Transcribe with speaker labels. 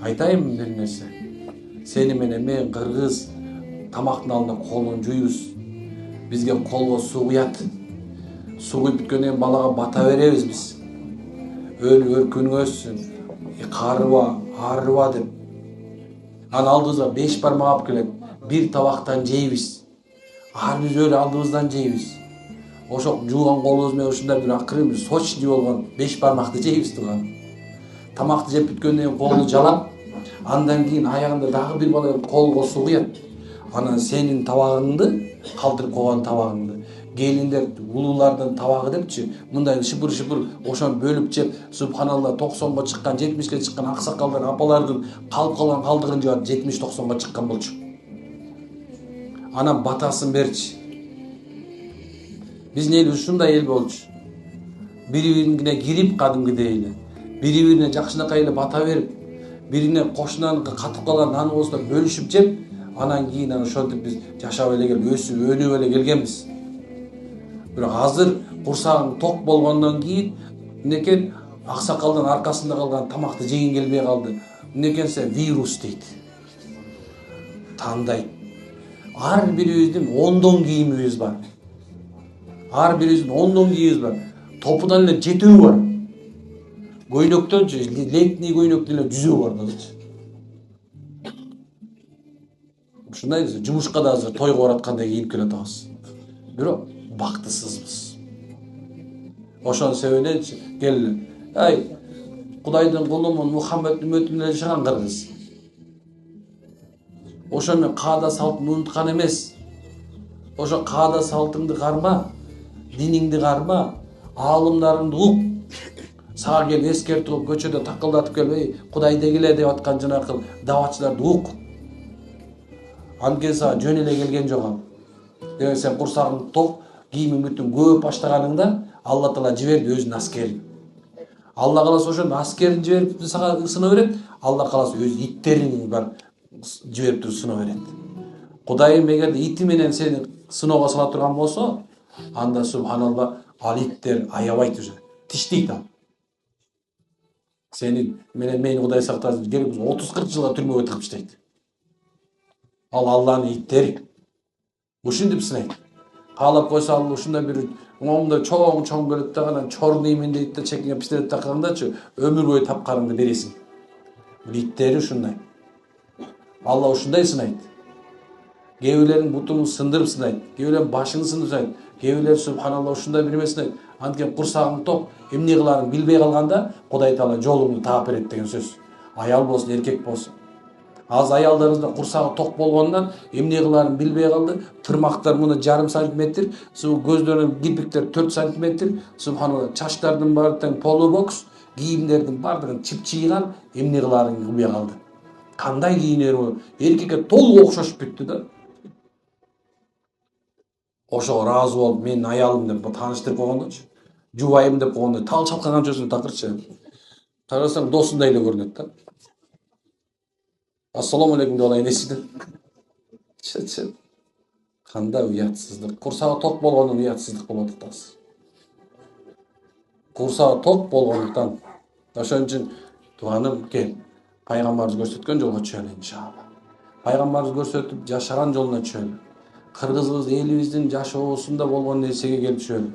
Speaker 1: Айтайын бир нерсе. Сени менен мен кыргыз тамактын алдында колун жуйбуз. Бизге колго суу куят. Суу куюп бүткөндөн кийин балага бата беребиз биз. Өркүн өссүн, карыба, арыба деп. Анан алдыбызга 5 бармак алып келет. Бир табактан жейбиз. Биз алдыбыздан жейбиз. Ошо жууган колубуз менен ушундай бир акырын бир сочный болгон 5 бармакты жейбиз турган. Тамакты жеп бүткөндөн кийин колду жалап, андан кийин аягында дагы бир бала колго суу куят. Анан сенин табагыңды, калтырып койгон табагыңды, келиндер, улуулардын табагы депчи, мындай шыпыр ошону бөлүп жеп, субханалла 90го чыккан, 70ге чыккан аксакалдар, апалардын калып калган калдыгын жеп 70-90го чыккан болчу. Анан батасын берчи. Биздин эл ушундай эл болчу. Бири-бирине кирип кадимгидей эле, бири-бирине жакшынакай эле бата берип, бирине кошунан катып калган наны болсо бөлүшүп жеп, анан кийин ошентип биз жашап эле келип, өсүп, өнүп эле келгенбиз. Бирок азыр курсагың ток болгондон кийин эмнекен аксакалдын аркасында калган тамакты жегин келбей калды. Эмнекенсе вирус дейт. Тандайт. Ар бирибиздин 10дон кийимибиз бар. Ар бирибиздин 10дон кийимибиз бар. Топудан эле 7 бар. Көйнөктөнчү, летний көйнөктөн эле 100 бар дагычы. Ушундай жумушка да азыр тойго бараткандай кийинип келе атабыз. Бирок бактысызбыз. Ошонун себебинен келди. Ай, Кудайдын кулумун, Мухаммед үммөтүнөн жашаган кыргыз. Ошо мен каада салтын унуткан эмес. Ошо каада салтыңды карма, диниңди карма, аалымдарыңды ук. Сага кел эскертип коюп көчөдө такылдатып келбей, Кудай дегиле деп аткан жанакыл даватчыларды ук. Анткени сага жөн эле келген жок. Эгер сен курсагың ток, кийимиң бүтүн көп баштаганыңда, Алла Таала жиберди өзүнүн аскерин. Алла кааласа ошону аскерин жиберип сага сына берет, Алла кааласа өз иттерин бар жиберип туруп сына берет. Кудайым эгерде ити менен сени сыноого сала турган болсо, анда субханалла ал иттер аябайт уже, тиштейт ал. Сени менен мени Кудай сактасын, келип 30-40 жылга түрмөгө тыгып таштайт. Ал Алланын иттери. Ушинтип сынайт. Каалап койсо ал ушундай бир оңдо чоң келет да, анан чорныймын дейт да, чекиңе пистолет таккандачы, өмүр бою тапканыңды бересиң. Иттери ушундай. Алла ушундай сынайт. Кээ бирлерин бутуңду сындырып сынайт, кээ бирлерин башыңды сындырып сынайт, кээ бирлер субханалла ушундай бир эме сынайт. Анткени курсагың ток, эмне кыларын билбей калганда, Кудай Таала жолуңду таап берет деген сөз. Аял болсун, эркек болсун. Аз аялдарыбызда курсагы ток болгондон эмне кыларын билбей калды. Тырмактар муну 0,5 сантиметр, көздөрүнүн кирпиктери 4 сантиметр, субханалла, чачтардын баары тең полубокс, кийимдердин баардыгын чипчийган, эмне кыларын билбей калды. Кандай кийинери болот? Эркекке толук окшошуп бүттү да. Ошого ыраазы болуп, мен аялым деп тааныштырып койгондочу. Жубайым деп койгондо тал чалкаган чөсүн такырчы. Тарасаң досундай эле көрүнөт да. Ассаламу алейкум деп алайын эсиңден. Чы. Кандай уятсыздык. Курсагы ток болгондон уятсыздык болуп атат. Курсагы ток болгондуктан. Ошон үчүн тууганым кел. Пайгамбарыбыз көрсөткөн жолго чөөлө иншалла. Пайгамбарыбыз көрсөтүп жашаган жолуна чөөлө. Кыргызыбыз элибиздин жашоосунда болгон нерсеге келип чөөлө.